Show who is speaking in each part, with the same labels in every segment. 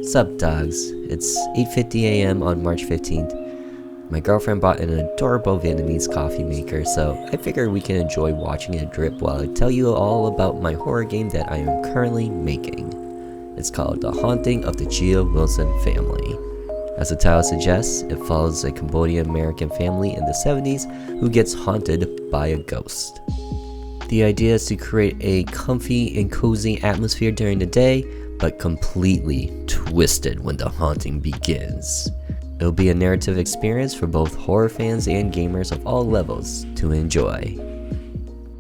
Speaker 1: Sup dogs, it's 8:50 a.m. on March 15th. My girlfriend bought an adorable Vietnamese coffee maker, so I figured we can enjoy watching it drip while I tell you all about my horror game that I am currently making. It's called The Haunting of the Wilson Family. As the title suggests, it follows a Cambodian-American family in the 70s who gets haunted by a ghost. The idea is to create a comfy and cozy atmosphere during the day, but completely twisted when the haunting begins. It'll be a narrative experience for both horror fans and gamers of all levels to enjoy.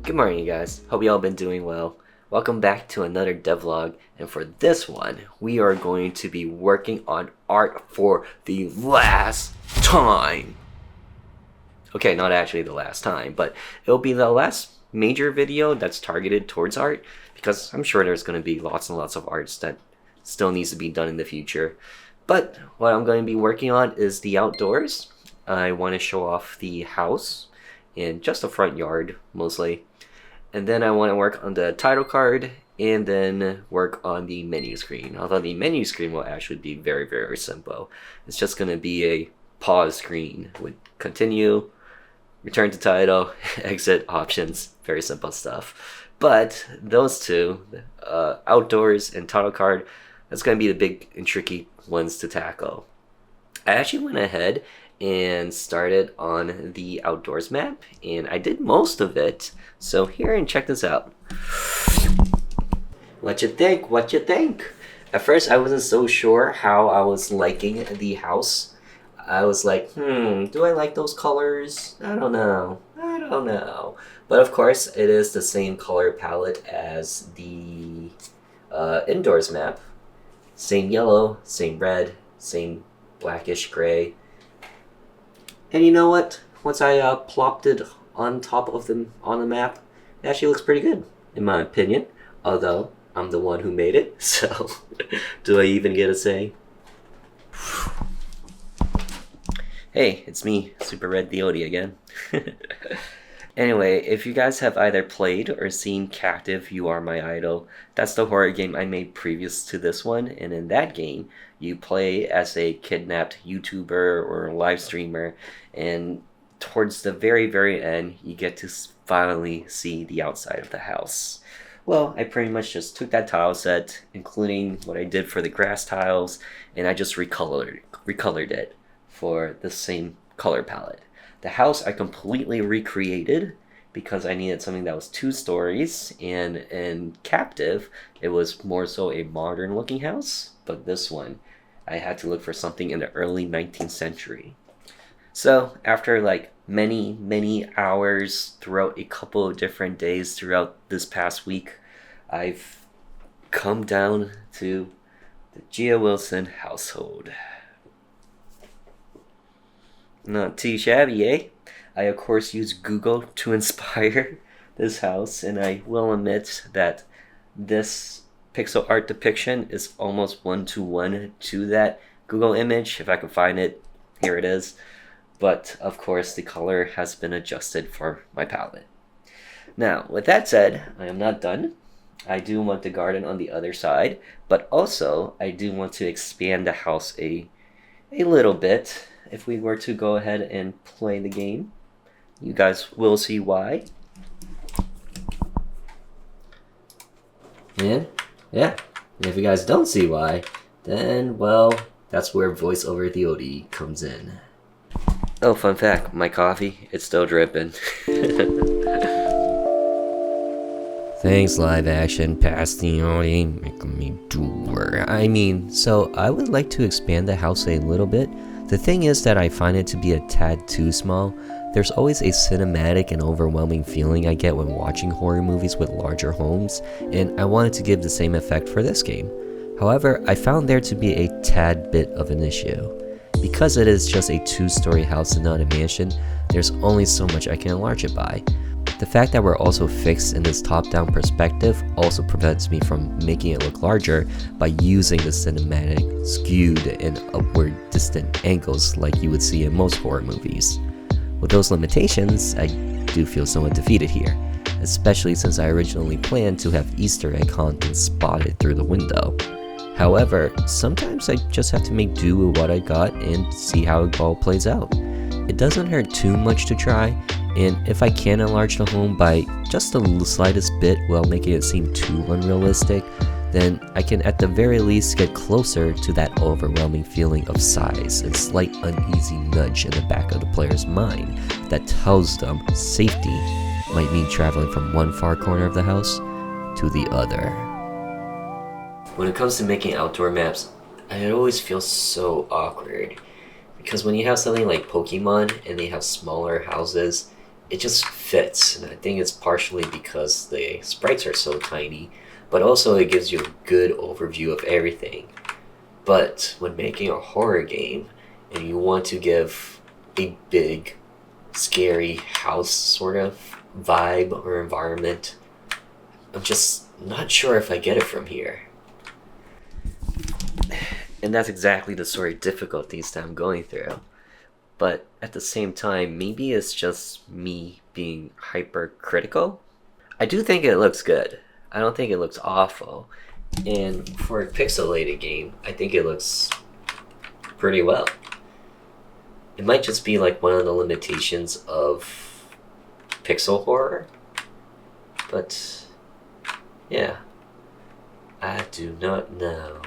Speaker 1: Good morning, you guys. Hope you all been doing well. Welcome back to another devlog, and for this one, we are going to be working on art for the last time. Okay, not actually the last time, but it'll be the last major video that's targeted towards art, because I'm sure there's going to be lots and lots of arts that still needs to be done in the future. But what I'm going to be working on is the outdoors. I want to show off the house and just the front yard mostly. And then I want to work on the title card and then work on the menu screen. Although the menu screen will actually be very, very simple. It's just going to be a pause screen with continue, return to title, exit, options, very simple stuff. But those two, outdoors and title card, that's going to be the big and tricky ones to tackle. I actually went ahead and started on the outdoors map, and I did most of it. So here, and check this out. What you think? What you think? At first, I wasn't so sure how I was liking the house. I was like, do I like those colors? I don't know. But of course, it is the same color palette as the indoors map. Same yellow, same red, same blackish gray. And you know what? Once I plopped it on top of them on the map, it actually looks pretty good, in my opinion. Although, I'm the one who made it, so do I even get a say? Hey, it's me, Super Red itchio-TheOdie again. Anyway, if you guys have either played or seen Captive, You Are My Idol, that's the horror game I made previous to this one, and in that game, you play as a kidnapped YouTuber or live streamer, and towards the very, very end, you get to finally see the outside of the house. Well, I pretty much just took that tile set, including what I did for the grass tiles, and I just recolored it for the same color palette. The house I completely recreated because I needed something that was 2 stories, and in Captive it was more so a modern looking house, but this one I had to look for something in the early 19th century. So after like many hours throughout a couple of different days throughout this past week, I've come down to the Gia Wilson household. Not too shabby, eh? I of course used Google to inspire this house, and I will admit that this pixel art depiction is almost 1-to-1 to that Google image. If I can find it, here it is. But of course the color has been adjusted for my palette. Now, with that said, I am not done. I do want the garden on the other side, but also I do want to expand the house a little bit. If we were to go ahead and play the game, you guys will see why. And yeah, if you guys don't see why, then well, that's where voiceover itchio-TheOdie comes in. Oh, fun fact, my coffee, it's still dripping. Thanks, live action past itchio-TheOdie, making me do work. So I would like to expand the house a little bit. The thing is that I find it to be a tad too small. There's always a cinematic and overwhelming feeling I get when watching horror movies with larger homes, and I wanted to give the same effect for this game. However, I found there to be a tad bit of an issue. Because it is just a 2-story house and not a mansion, there's only so much I can enlarge it by. The fact that we're also fixed in this top-down perspective also prevents me from making it look larger by using the cinematic skewed and upward distant angles like you would see in most horror movies. With those limitations, I do feel somewhat defeated here, especially since I originally planned to have Easter egg hunting spotted through the window. However, sometimes I just have to make do with what I got and see how it all plays out. It doesn't hurt too much to try, and if I can enlarge the home by just the slightest bit while making it seem too unrealistic, then I can at the very least get closer to that overwhelming feeling of size and slight uneasy nudge in the back of the player's mind that tells them safety might mean traveling from one far corner of the house to the other. When it comes to making outdoor maps, it always feels so awkward. Because when you have something like Pokemon and they have smaller houses, it just fits. And I think it's partially because the sprites are so tiny, but also it gives you a good overview of everything. But when making a horror game and you want to give a big, scary house sort of vibe or environment, I'm just not sure if I get it from here. And that's exactly the sort of difficulties that I'm going through. But at the same time, maybe it's just me being hypercritical. I do think it looks good. I don't think it looks awful. And for a pixelated game, I think it looks pretty well. It might just be like one of the limitations of pixel horror. But yeah, I do not know.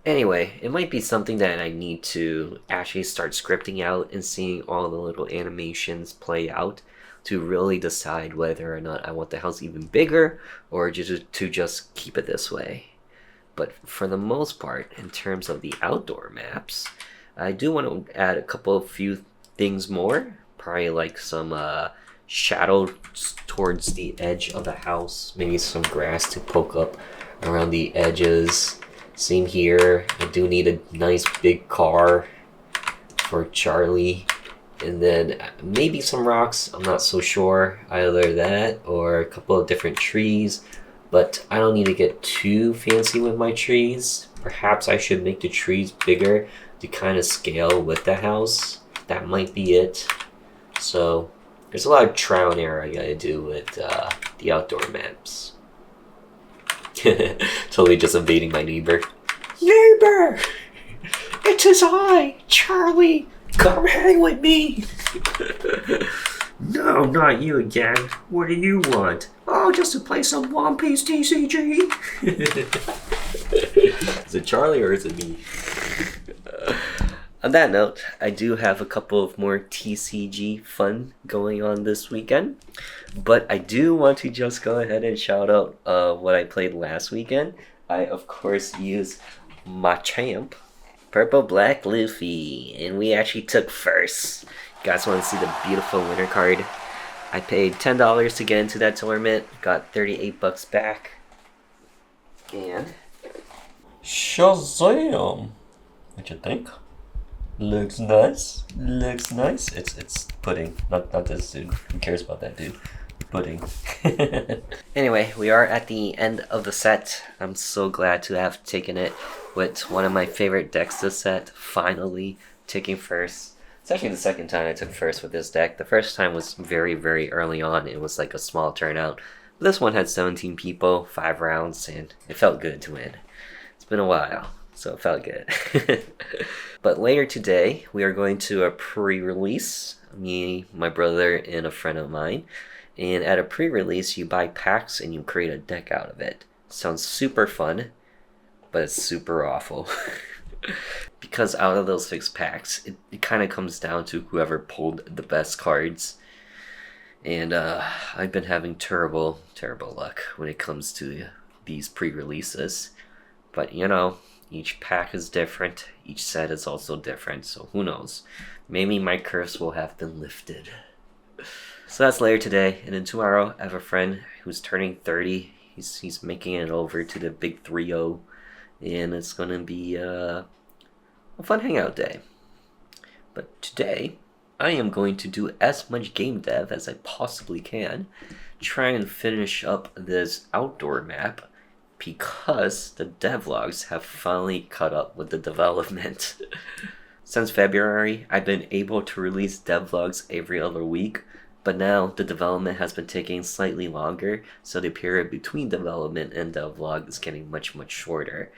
Speaker 1: Anyway, it might be something that I need to actually start scripting out and seeing all the little animations play out to really decide whether or not I want the house even bigger or just to just keep it this way. But for the most part, in terms of the outdoor maps, I do want to add a few things more. Probably like some shadow towards the edge of the house, maybe some grass to poke up around the edges. Same here, I do need a nice big car for Charlie, and then maybe some rocks, I'm not so sure, either that or a couple of different trees, but I don't need to get too fancy with my trees. Perhaps I should make the trees bigger to kind of scale with the house. That might be it. So there's a lot of trial and error I gotta do with the outdoor maps. Totally just evading my neighbor. Neighbor! It is I, Charlie! Come hang with me! No, not you again. What do you want? Oh, just to play some One Piece TCG. Is it Charlie or is it me? On that note, I do have a couple of more TCG fun going on this weekend. But I do want to just go ahead and shout out what I played last weekend. I, of course, used Machamp, Purple Black Luffy, and we actually took first. You guys want to see the beautiful winner card? I paid $10 to get into that tournament, got $38 back, and Shazam! What you think? Looks nice. Looks nice. It's pudding, not this dude. Who cares about that dude? Pudding. Anyway, we are at the end of the set. I'm so glad to have taken it with one of my favorite decks this set. Finally taking first. It's actually the second time I took first with this deck. The first time was very, very early on. It was like a small turnout. But this one had 17 people, 5 rounds, and it felt good to win. It's been a while, so it felt good. But later today, we are going to a pre-release. Me, my brother, and a friend of mine. And at a pre-release, you buy packs and you create a deck out of it. Sounds super fun, but it's super awful. Because out of those 6 packs, it kind of comes down to whoever pulled the best cards. And I've been having terrible, terrible luck when it comes to these pre-releases. But you know, each pack is different, each set is also different, so who knows. Maybe my curse will have been lifted. So that's later today, and then tomorrow I have a friend who's turning 30. He's making it over to the big 3-0, and it's gonna be a fun hangout day. But today, I am going to do as much game dev as I possibly can, try and finish up this outdoor map, because the devlogs have finally caught up with the development. Since February, I've been able to release devlogs every other week, but now the development has been taking slightly longer, so the period between development and devlog is getting much, much shorter.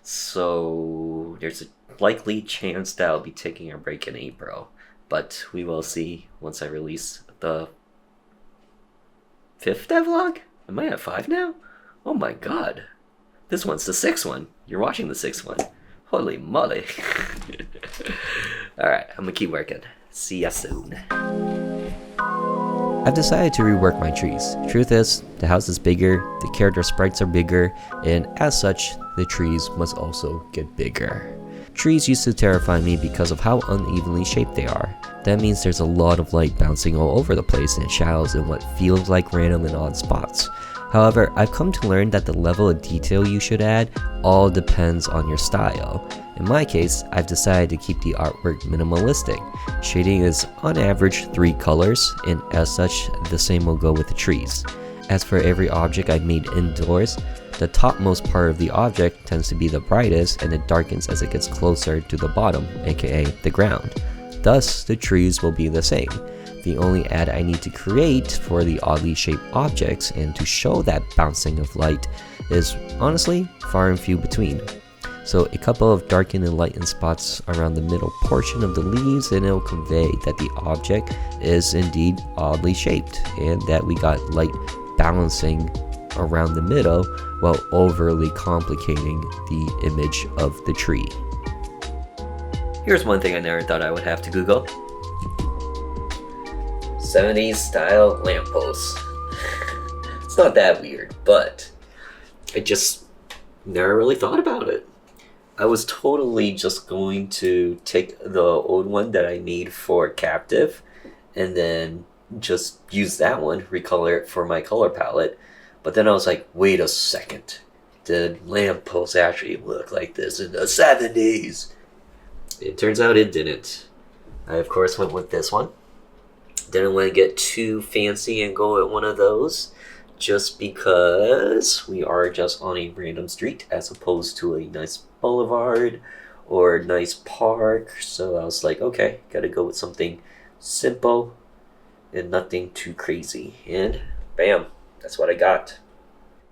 Speaker 1: So there's a likely chance that I'll be taking a break in April, but we will see once I release the 5th devlog? Am I at 5 now? Oh my god. This one's the 6th one. You're watching the 6th one. Holy moly. Alright, I'm gonna keep working. See ya soon. I've decided to rework my trees. Truth is, the house is bigger, the character sprites are bigger, and as such, the trees must also get bigger. Trees used to terrify me because of how unevenly shaped they are. That means there's a lot of light bouncing all over the place and shadows in what feels like random and odd spots. However, I've come to learn that the level of detail you should add all depends on your style. In my case, I've decided to keep the artwork minimalistic. Shading is on average 3 colors, and as such, the same will go with the trees. As for every object I've made indoors, the topmost part of the object tends to be the brightest and it darkens as it gets closer to the bottom, aka the ground. Thus, the trees will be the same. The only ad I need to create for the oddly shaped objects and to show that bouncing of light is honestly far and few between. So a couple of darkened and lightened spots around the middle portion of the leaves and it will convey that the object is indeed oddly shaped and that we got light balancing around the middle while overly complicating the image of the tree. Here's one thing I never thought I would have to Google. 70s style lampposts. It's not that weird, but I just never really thought about it. I was totally just going to take the old one that I made for Captive and then just use that one, recolor it for my color palette. But then I was like, wait a second. Did lampposts actually look like this in the 70s? It turns out it didn't. I of course went with this one. Didn't want to get too fancy and go with one of those just because we are just on a random street as opposed to a nice boulevard or nice park. So I was like, okay, gotta go with something simple and nothing too crazy. And bam, that's what I got.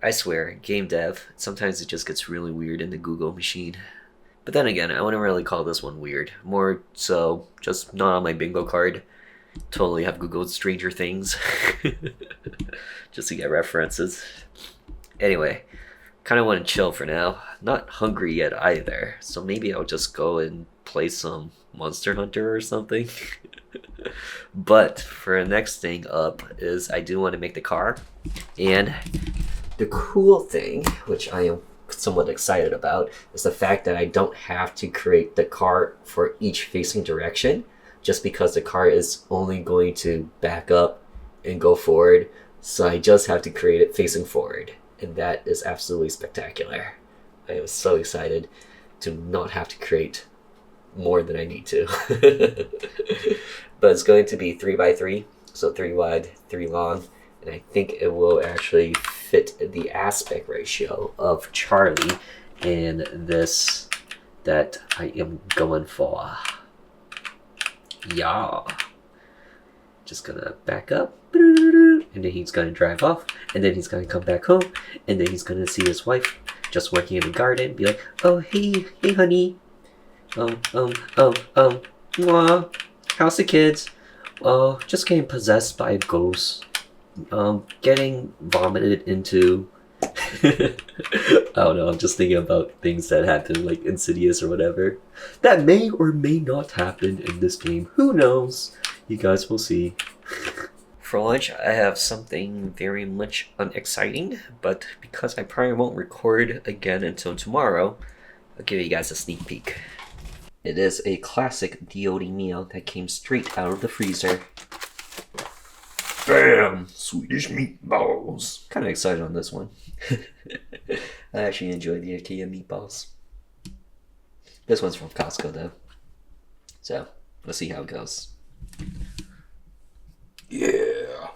Speaker 1: I swear, game dev, sometimes it just gets really weird in the Google machine. But then again, I wouldn't really call this one weird. More so, just not on my bingo card. Totally have Googled Stranger Things. Just to get references. Anyway, kind of want to chill for now. Not hungry yet either. So maybe I'll just go and play some Monster Hunter or something. But for the next thing up is I do want to make the car. And the cool thing, which I am somewhat excited about, is the fact that I don't have to create the car for each facing direction, just because the car is only going to back up and go forward. So I just have to create it facing forward. And that is absolutely spectacular. I am so excited to not have to create more than I need to. But it's going to be 3x3, so 3 wide, 3 long, and I think it will actually fit the aspect ratio of Charlie in this that I am going for. Yeah. Just gonna back up, and then he's gonna drive off, and then he's gonna come back home, and then he's gonna see his wife just working in the garden, be like, oh, hey honey, mwah. How's the kids? Just getting possessed by a ghost. Getting vomited into. I don't know, I'm just thinking about things that happen, like Insidious or whatever. That may or may not happen in this game. Who knows? You guys will see. For lunch, I have something very much unexciting, but because I probably won't record again until tomorrow, I'll give you guys a sneak peek. It is a classic DOD meal that came straight out of the freezer. Bam! Swedish meatballs. Kind of excited on this one. I actually enjoy the IKEA meatballs. This one's from Costco though. So, let's see how it goes. Yeah!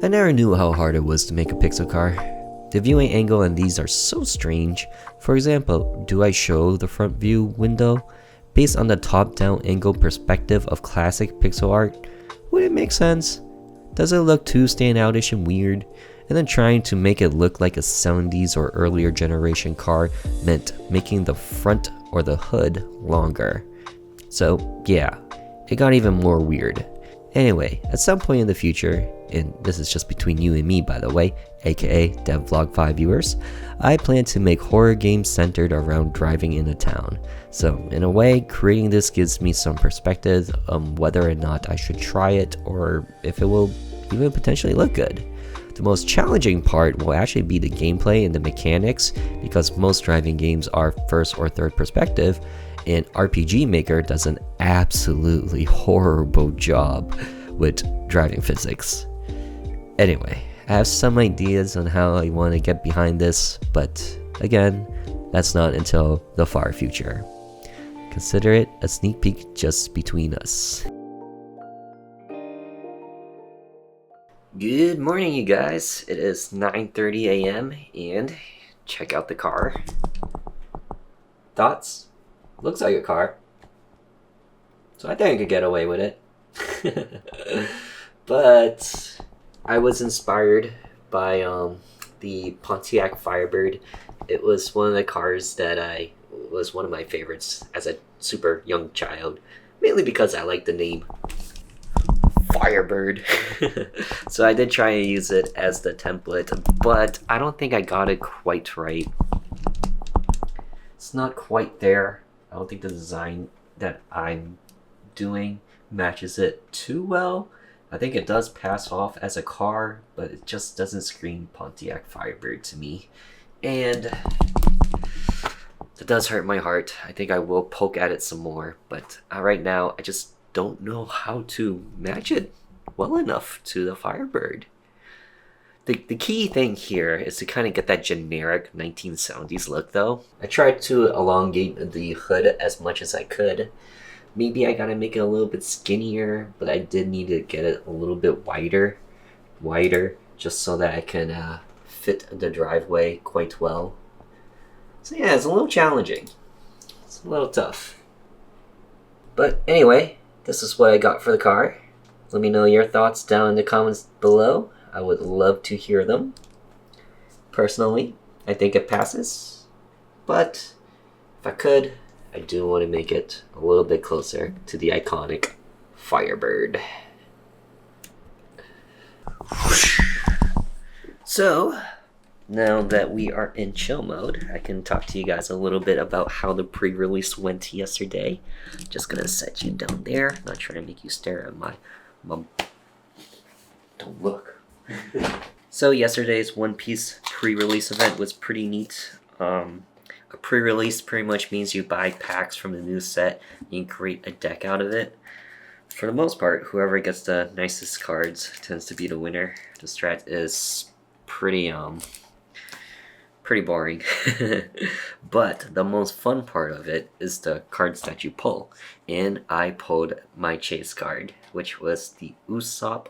Speaker 1: I never knew how hard it was to make a pixel car. The viewing angle on these are so strange. For example, do I show the front view window? based on the top-down angle perspective of classic pixel art, would it make sense? Does it look too standoutish and weird? And then trying to make it look like a 70s or earlier generation car meant making the front or the hood longer. So yeah, it got even more weird. Anyway, at some point in the future, and this is just between you and me by the way, aka DevVlog5 viewers, I plan to make horror games centered around driving in a town. So in a way, creating this gives me some perspective on whether or not I should try it or if it will even potentially look good. The most challenging part will actually be the gameplay and the mechanics, because most driving games are first or third perspective, and RPG Maker does an absolutely horrible job with driving physics. Anyway, I have some ideas on how I want to get behind this, but again, that's not until the far future. Consider it a sneak peek just between us. Good morning, you guys. It is 9:30 a.m. and check out the car. Thoughts? Looks like a car. So I think I could get away with it. But I was inspired by the Pontiac Firebird. It was one of the cars that was one of my favorites as a super young child. Mainly because I like the name Firebird. So I did try and use it as the template, but I don't think I got it quite right. It's not quite there. I don't think the design that I'm doing matches it too well. I think it does pass off as a car, but it just doesn't scream Pontiac Firebird to me. And it does hurt my heart. I think I will poke at it some more, but right now I just don't know how to match it well enough to the Firebird. The key thing here is to kind of get that generic 1970s look though. I tried to elongate the hood as much as I could. Maybe I gotta make it a little bit skinnier, but I did need to get it a little bit wider, just so that I can fit the driveway quite well. So yeah, it's a little challenging. It's a little tough. But anyway, this is what I got for the car. Let me know your thoughts down in the comments below. I would love to hear them. Personally, I think it passes. But if I could, I do want to make it a little bit closer to the iconic Firebird. So, now that we are in chill mode, I can talk to you guys a little bit about how the pre-release went yesterday. Just gonna set you down there. Not trying to make you stare at my don't look. So yesterday's One Piece pre-release event was pretty neat. A pre-release pretty much means you buy packs from the new set. You can create a deck out of it. For the most part, whoever gets the nicest cards tends to be the winner. The strat is pretty boring. But the most fun part of it is the cards that you pull. And I pulled my chase card, which was the Usopp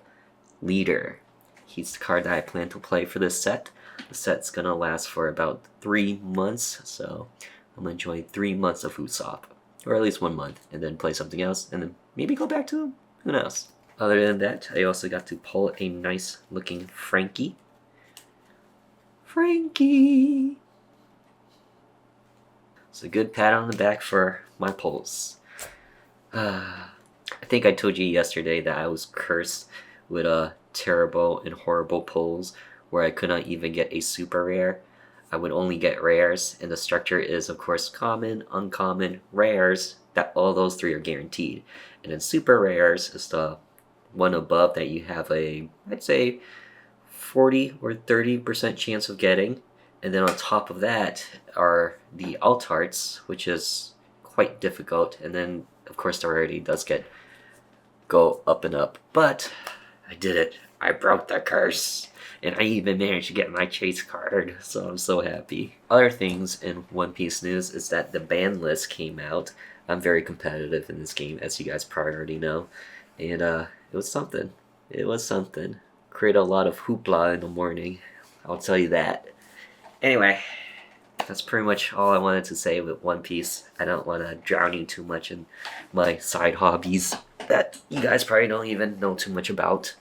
Speaker 1: Leader. He's the card that I plan to play for this set. The set's gonna last for about 3 months, so I'm gonna enjoy 3 months of Usopp. Or at least 1 month, and then play something else, and then maybe go back to him. Who knows? Other than that, I also got to pull a nice looking Frankie. It's a good pat on the back for my pulls. I think I told you yesterday that I was cursed with terrible and horrible pulls where I could not even get a super rare. I would only get rares, and the structure is of course common, uncommon, rares, that all those three are guaranteed. And then super rares is the one above that you have a, I'd say, 40 or 30% chance of getting. And then on top of that are the alt arts, which is quite difficult. And then of course the rarity does go up and up. But I did it. I broke the curse. And I even managed to get my chase card, so I'm so happy. Other things in One Piece news is that the ban list came out. I'm very competitive in this game, as you guys probably already know. And it was something. It was something. Create a lot of hoopla in the morning, I'll tell you that. Anyway, that's pretty much all I wanted to say with One Piece. I don't want to drown you too much in my side hobbies that you guys probably don't even know too much about.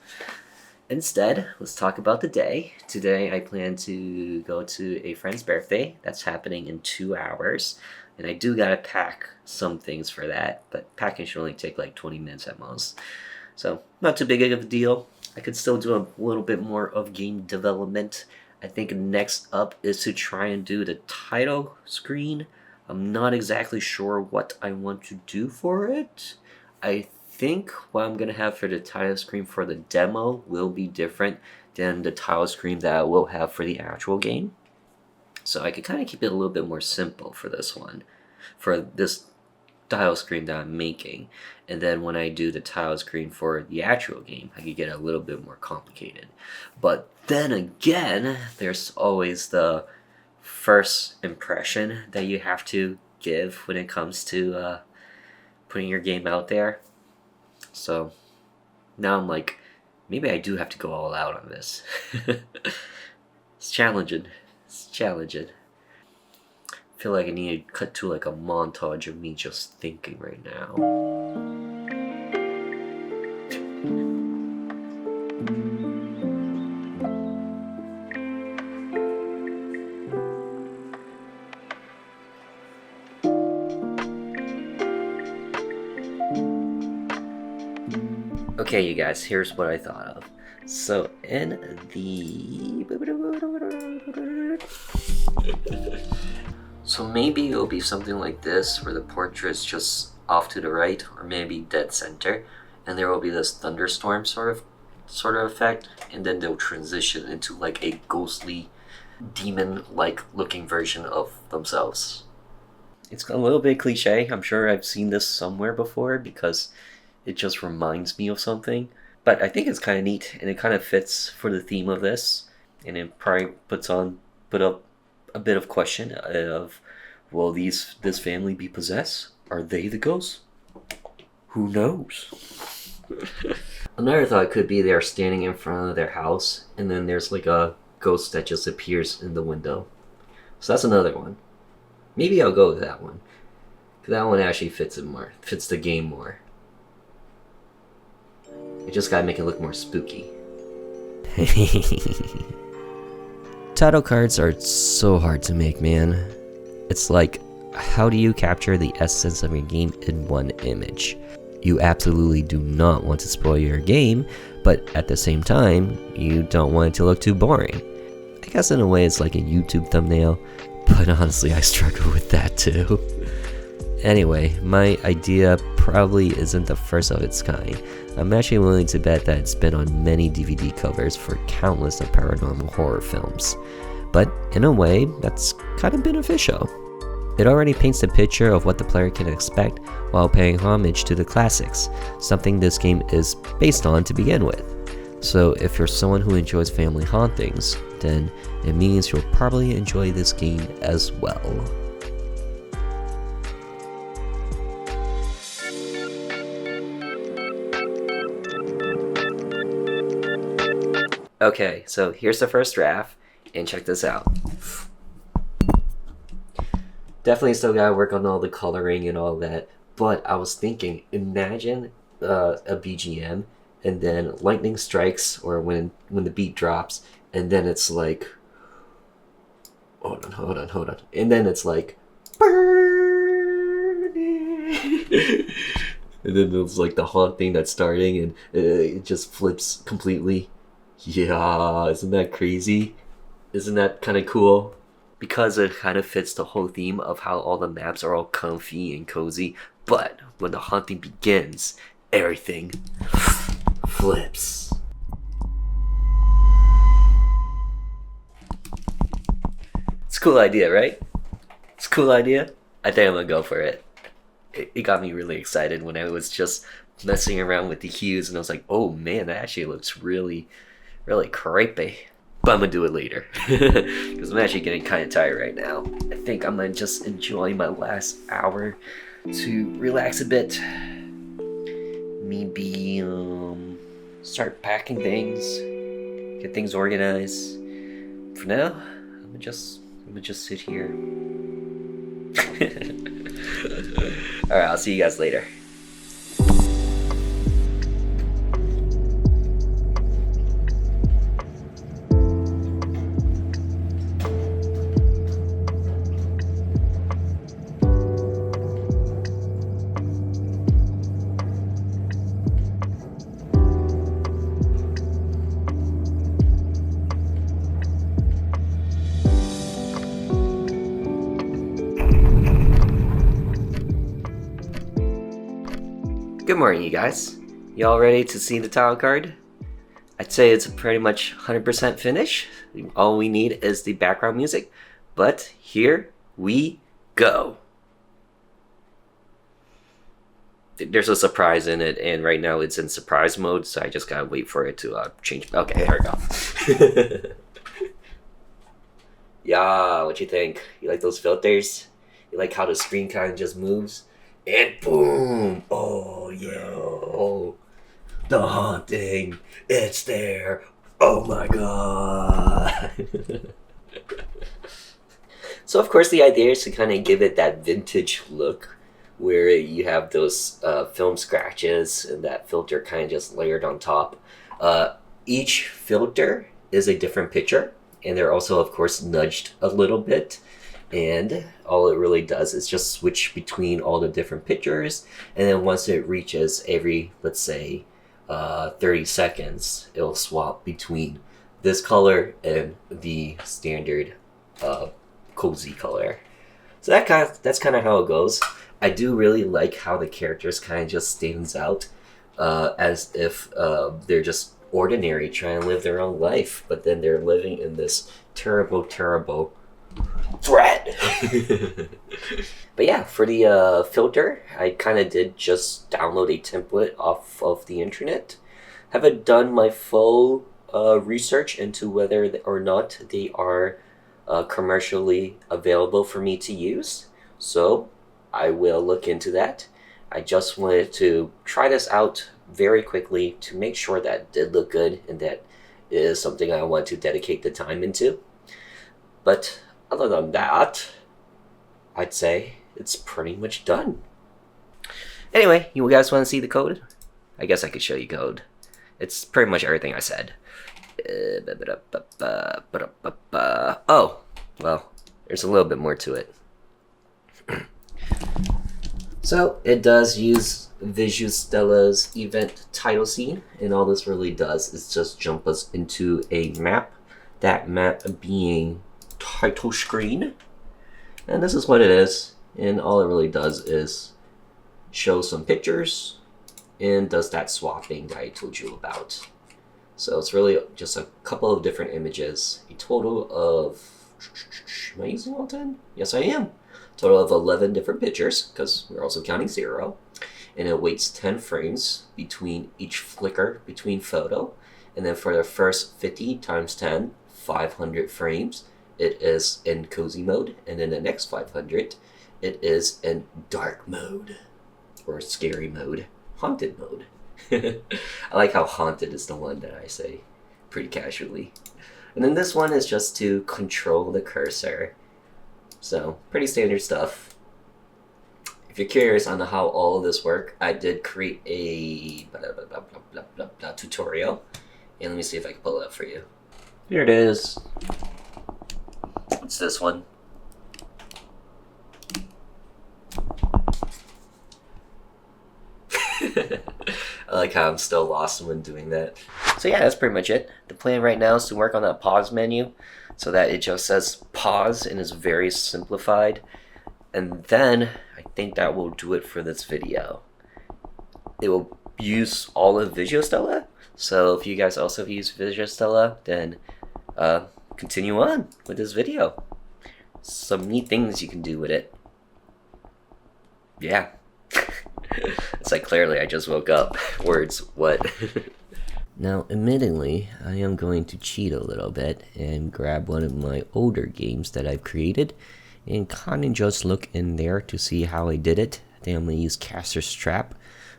Speaker 1: Instead, let's talk about the day. Today I plan to go to a friend's birthday that's happening in 2 hours. And I do gotta pack some things for that, but packing should only take like 20 minutes at most. So, not too big of a deal. I could still do a little bit more of game development. I think next up is to try and do the title screen. I'm not exactly sure what I want to do for it. I think what I'm going to have for the title screen for the demo will be different than the title screen that I will have for the actual game. So I could kind of keep it a little bit more simple for this one, for this title screen that I'm making. And then when I do the title screen for the actual game, I could get a little bit more complicated. But then again, there's always the first impression that you have to give when it comes to putting your game out there. So now I'm like, maybe I do have to go all out on this. It's challenging. It's challenging. I feel like I need to cut to like a montage of me just thinking right now. Okay, you guys, here's what I thought of. So in the... So maybe it'll be something like this, where the portrait's just off to the right, or maybe dead center, and there will be this thunderstorm sort of effect, and then they'll transition into like a ghostly, demon-like looking version of themselves. It's a little bit cliche. I'm sure I've seen this somewhere before because it just reminds me of something. But I think it's kind of neat, and it kind of fits for the theme of this. And it probably put up a bit of question of, will this family be possessed? Are they the ghosts? Who knows? Another thought could be they're standing in front of their house, and then there's like a ghost that just appears in the window. So that's another one. Maybe I'll go with that one. That one actually fits it more. Fits the game more. I just gotta make it look more spooky. Title cards are so hard to make, man. It's like, how do you capture the essence of your game in one image? You absolutely do not want to spoil your game, but at the same time, you don't want it to look too boring. I guess in a way it's like a YouTube thumbnail, but honestly I struggle with that too. Anyway, my idea probably isn't the first of its kind. I'm actually willing to bet that it's been on many DVD covers for countless of paranormal horror films. But in a way, that's kind of beneficial. It already paints a picture of what the player can expect while paying homage to the classics, something this game is based on to begin with. So if you're someone who enjoys family hauntings, then it means you'll probably enjoy this game as well. Okay, so here's the first draft, and check this out. Definitely still gotta work on all the coloring and all that, but I was thinking, imagine a BGM, and then lightning strikes, or when the beat drops, and then it's like, hold on, and then it's like, burning. And then there's like the haunting that's starting, and it just flips completely. Yeah, isn't that crazy? Isn't that kind of cool? Because it kind of fits the whole theme of how all the maps are all comfy and cozy, but when the haunting begins, everything flips. It's a cool idea, right? It's a cool idea. I think I'm gonna go for it. It got me really excited when I was just messing around with the hues, and I was like, oh man, that actually looks really creepy. But I'm gonna do it later because I'm actually getting kind of tired right now. I think I'm gonna just enjoy my last hour to relax a bit. Maybe start packing things, get things organized. For now, I'm gonna just I'm gonna just sit here. Alright, I'll see you guys later. Good morning, you guys. Y'all ready to see the title card? I'd say it's pretty much 100% finished. All we need is the background music, but here we go. There's a surprise in it, and right now it's in surprise mode, so I just gotta wait for it to change. Okay, there we go. Yeah, what you think? You like those filters? You like how the screen kind of just moves? And boom! Oh, yo! The haunting! It's there! Oh my god! So of course the idea is to kind of give it that vintage look where you have those film scratches and that filter kind of just layered on top. Each filter is a different picture, and they're also of course nudged a little bit. And all it really does is just switch between all the different pictures, and then once it reaches every, let's say, 30 seconds, it'll swap between this color and the standard cozy color. So that's kind of how it goes. I do really like how the characters kind of just stands out as if they're just ordinary, trying to live their own life, but then they're living in this terrible threat. But yeah, for the filter, I kind of did just download a template off of the internet. Haven't done my full research into whether or not they are commercially available for me to use, so I will look into that. I just wanted to try this out very quickly to make sure that it did look good and that it is something I want to dedicate the time into. But other than that, I'd say it's pretty much done. Anyway, you guys want to see the code? I guess I could show you code. It's pretty much everything I said. Oh, well, there's a little bit more to it. So, it does use Visual Stella's event title scene, and all this really does is just jump us into a map. That map being title screen, and this is what it is, and all it really does is show some pictures and does that swapping that I told you about. So it's really just a couple of different images, a total of, am I using all 10? Yes, I am. Total of 11 different pictures, because we're also counting 0, and it waits 10 frames between each flicker between photo, and then for the first 50 times 10, 500 frames, it is in cozy mode, and in the next 500, it is in dark mode, or scary mode, haunted mode. I like how haunted is the one that I say pretty casually. And then this one is just to control the cursor. So, pretty standard stuff. If you're curious on how all of this work, I did create a tutorial. And let me see if I can pull it up for you. Here it is. It's this one. I like how I'm still lost when doing that. So yeah, that's pretty much it. The plan right now is to work on that pause menu so that it just says pause and is very simplified. And then I think that will do it for this video. It will use all of Visual Stella. So if you guys also use Visual Stella, then continue on with this video. Some neat things you can do with it. Yeah. It's like clearly I just woke up. Words, what? Now, admittedly, I am going to cheat a little bit and grab one of my older games that I've created and kind of just look in there to see how I did it. I think I'm going to use Caster's Trap.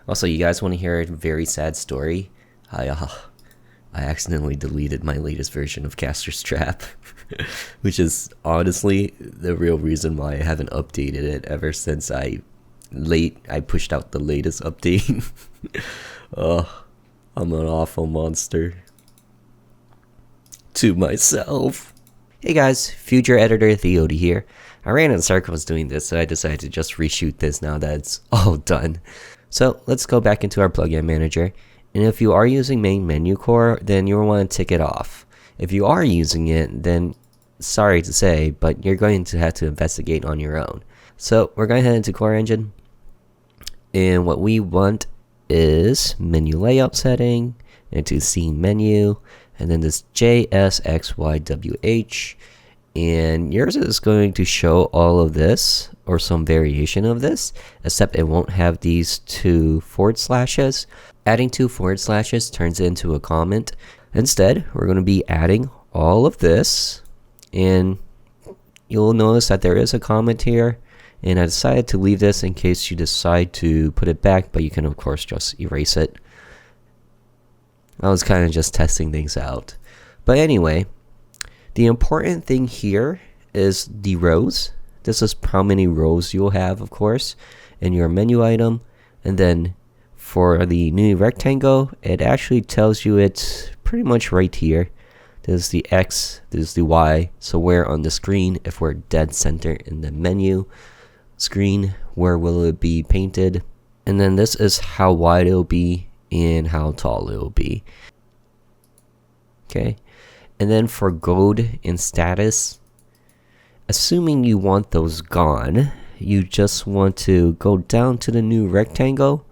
Speaker 1: Also, you guys want to hear a very sad story? I I accidentally deleted my latest version of Caster's Trap, which is honestly the real reason why I haven't updated it ever since I pushed out the latest update. Oh, I'm an awful monster to myself. Hey guys, future editor TheOdie here. I ran in circles doing this, so I decided to just reshoot this now that it's all done. So let's go back into our plugin manager. And if you are using main menu core, then you'll want to tick it off. If you are using it, then sorry to say, but you're going to have to investigate on your own. So we're going to head into Core Engine. And what we want is menu layout setting, into scene menu, and then this JSXYWH. And yours is going to show all of this, or some variation of this, except it won't have these 2 forward slashes. Adding 2 forward slashes turns it into a comment. Instead, we're going to be adding all of this, and you'll notice that there is a comment here, and I decided to leave this in case you decide to put it back, but you can of course just erase it. I was kind of just testing things out. But anyway, the important thing here is the rows. This is how many rows you'll have, of course, in your menu item. And then for the new rectangle, it actually tells you it's pretty much right here. This is the X, this is the Y. So where on the screen, if we're dead center in the menu screen, where will it be painted? And then this is how wide it'll be and how tall it'll be. Okay. And then for gold and status, assuming you want those gone, you just want to go down to the new rectangle,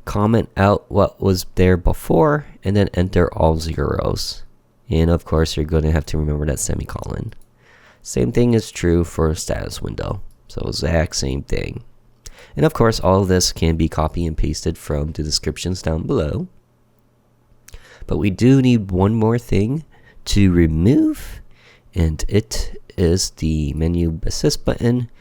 Speaker 1: comment out what was there before, and then enter all zeros. And of course, you're going to have to remember that semicolon. Same thing is true for a status window. So exact same thing. And of course, all of this can be copy and pasted from the descriptions down below. But we do need one more thing to remove, and it is the menu assist button,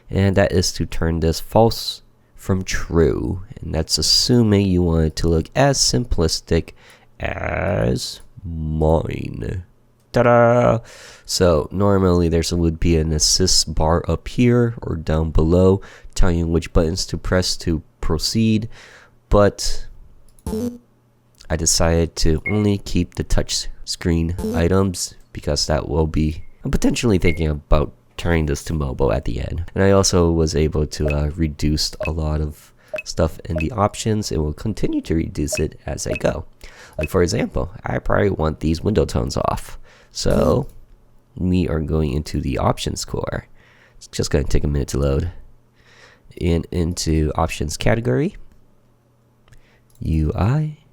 Speaker 1: and that is to turn this false from true, and that's assuming you want it to look as simplistic as mine. Ta-da! So normally there would be an assist bar up here or down below telling you which buttons to press to proceed, but I decided to only keep the touch screen items because that will be, I'm potentially thinking about turning this to mobile at the end. And I also was able to reduce a lot of stuff in the options, and will continue to reduce it as I go. Like for example, I probably want these window tones off. So we are going into the options core. It's just going to take a minute to load. And into options category, UI,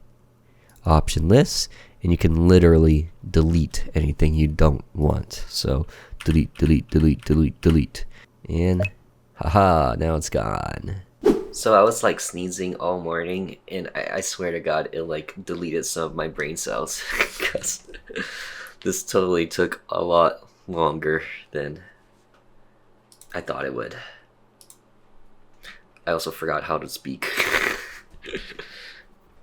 Speaker 1: option lists, and you can literally delete anything you don't want. So delete, delete, delete, delete, delete, and haha, now it's gone. So I was like sneezing all morning, and I swear to God, it like deleted some of my brain cells because this totally took a lot longer than I thought it would. I also forgot how to speak.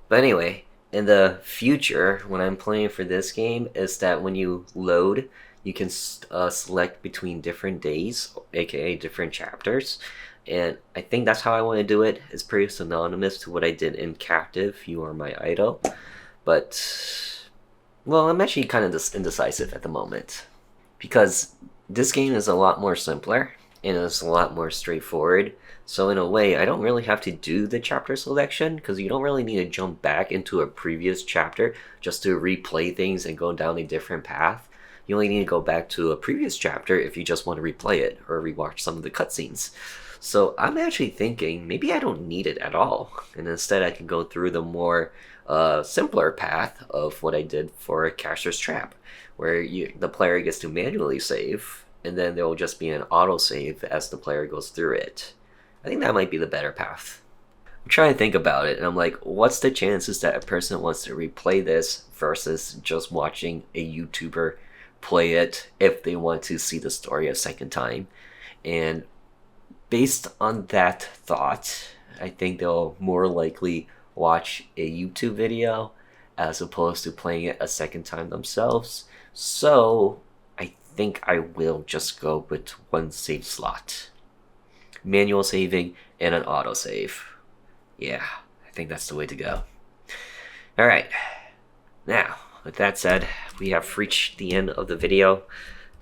Speaker 1: But anyway, in the future, when I'm playing for this game, is that when you load, you can select between different days, aka different chapters. And I think that's how I want to do it. It's pretty synonymous to what I did in Captive, You Are My Idol. But, well, I'm actually kind of indecisive at the moment. Because this game is a lot more simpler, and it's a lot more straightforward. So in a way, I don't really have to do the chapter selection, because you don't really need to jump back into a previous chapter just to replay things and go down a different path. You only need to go back to a previous chapter if you just want to replay it or rewatch some of the cutscenes. So I'm actually thinking maybe I don't need it at all, and instead I can go through the more simpler path of what I did for Caster's Trap, where the player gets to manually save, and then there will just be an autosave as the player goes through it. I think that might be the better path. I'm trying to think about it, and I'm like, what's the chances that a person wants to replay this versus just watching a YouTuber play it if they want to see the story a second time? And based on that thought, I think they'll more likely watch a YouTube video as opposed to playing it a second time themselves. So I think I will just go with one save slot. Manual saving and an autosave. Yeah, I think that's the way to go. Alright, now with that said, we have reached the end of the video.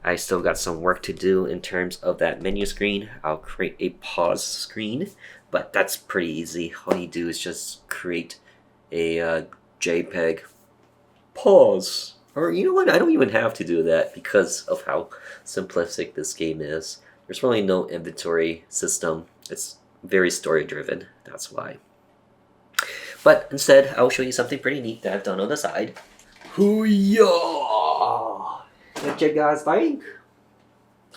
Speaker 1: I still got some work to do in terms of that menu screen. I'll create a pause screen, but that's pretty easy. All you do is just create a JPEG pause. Or you know what, I don't even have to do that because of how simplistic this game is. There's really no inventory system. It's very story driven, that's why. But instead, I'll show you something pretty neat that I've done on the side. Hoo-yah! What you guys think?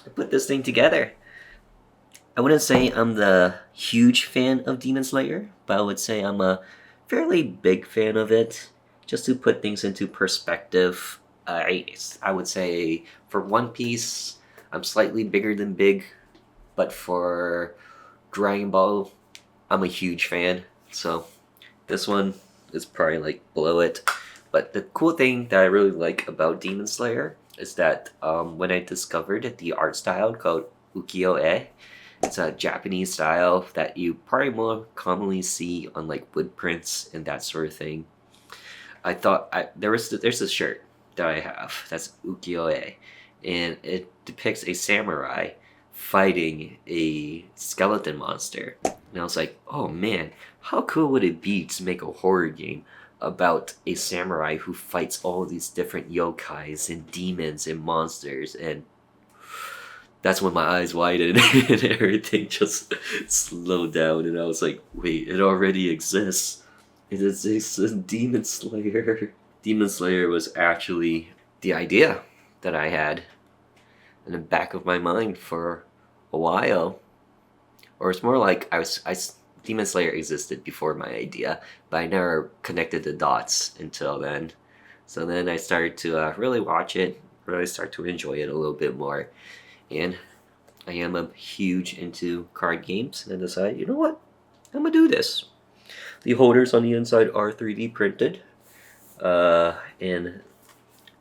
Speaker 1: I put this thing together. I wouldn't say I'm the huge fan of Demon Slayer, but I would say I'm a fairly big fan of it. Just to put things into perspective, I would say for One Piece, I'm slightly bigger than big, but for Dragon Ball, I'm a huge fan. So this one is probably like below it. But the cool thing that I really like about Demon Slayer is that when I discovered the art style called ukiyo-e, it's a Japanese style that you probably more commonly see on like wood prints and that sort of thing. I thought there's this shirt that I have that's ukiyo-e, and it depicts a samurai fighting a skeleton monster. And I was like, oh man, how cool would it be to make a horror game about a samurai who fights all these different yokais and demons and monsters? And that's when my eyes widened and everything just slowed down, and I was like, wait, it already exists. It exists in Demon Slayer. Demon Slayer was actually the idea that I had in the back of my mind for a while. Or it's more like Demon Slayer existed before my idea, but I never connected the dots until then. So then I started to really watch it, really start to enjoy it a little bit more. And I am a huge into card games, and I decided, you know what, I'm gonna do this. The holders on the inside are 3D printed, and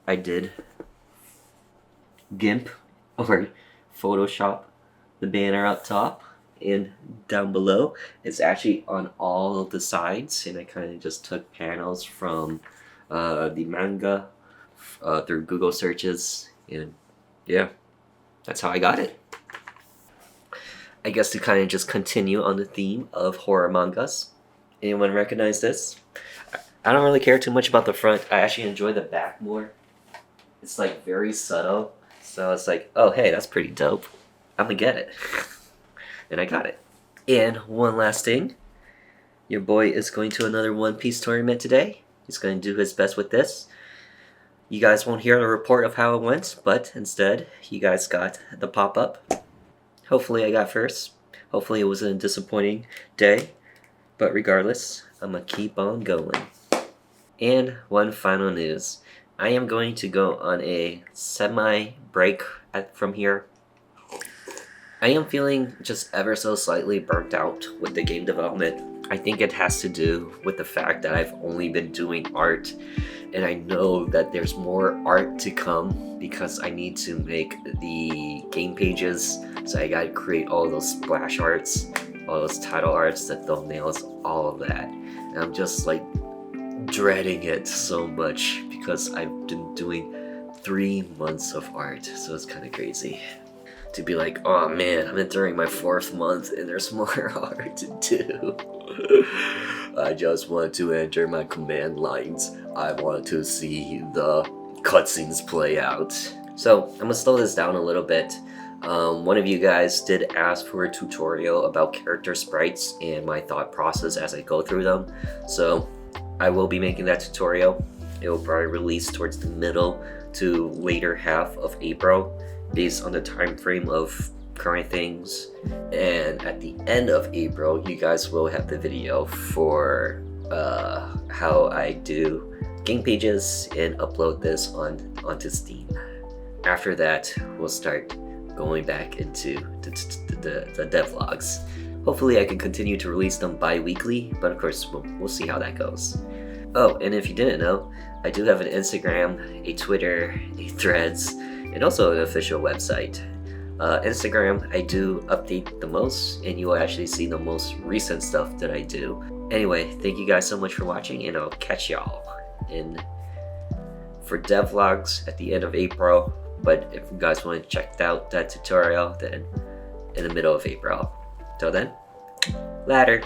Speaker 1: I did GIMP or Photoshop the banner up top, and down below it's actually on all of the sides, and I kind of just took panels from the manga through Google searches, and yeah, that's how I got it. I guess to kind of just continue on the theme of horror mangas. Anyone recognize this? I don't really care too much about the front. I actually enjoy the back more. It's like very subtle. So it's like, oh hey, that's pretty dope. I'm gonna get it. And I got it. And one last thing. Your boy is going to another One Piece tournament today. He's going to do his best with this. You guys won't hear a report of how it went, but instead, you guys got the pop-up. Hopefully I got first. Hopefully it wasn't a disappointing day. But regardless, I'm gonna keep on going. And one final news. I am going to go on a semi-break from here. I am feeling just ever so slightly burnt out with the game development. I think it has to do with the fact that I've only been doing art, and I know that there's more art to come because I need to make the game pages, so I gotta create all those splash arts, all those title arts, the thumbnails, all of that. And I'm just like dreading it so much because I've been doing 3 months of art, so it's kind of crazy to be like, oh man, I'm entering my 4th month and there's more art to do. I just want to enter my command lines. I want to see the cutscenes play out. So I'm gonna slow this down a little bit. One of you guys did ask for a tutorial about character sprites and my thought process as I go through them. So I will be making that tutorial. It will probably release towards the middle to later half of April, based on the time frame of current things. And at the end of April, you guys will have the video for how I do game pages and upload this onto Steam. After that, we'll start going back into the devlogs. Hopefully I can continue to release them bi-weekly, but of course we'll see how that goes. Oh, and if you didn't know, I do have an Instagram, a Twitter, a Threads, and also an official website. Instagram, I do update the most, and you will actually see the most recent stuff that I do. Anyway, thank you guys so much for watching, and I'll catch y'all for devlogs at the end of April. But if you guys want to check out that tutorial, then in the middle of April. Till then, later.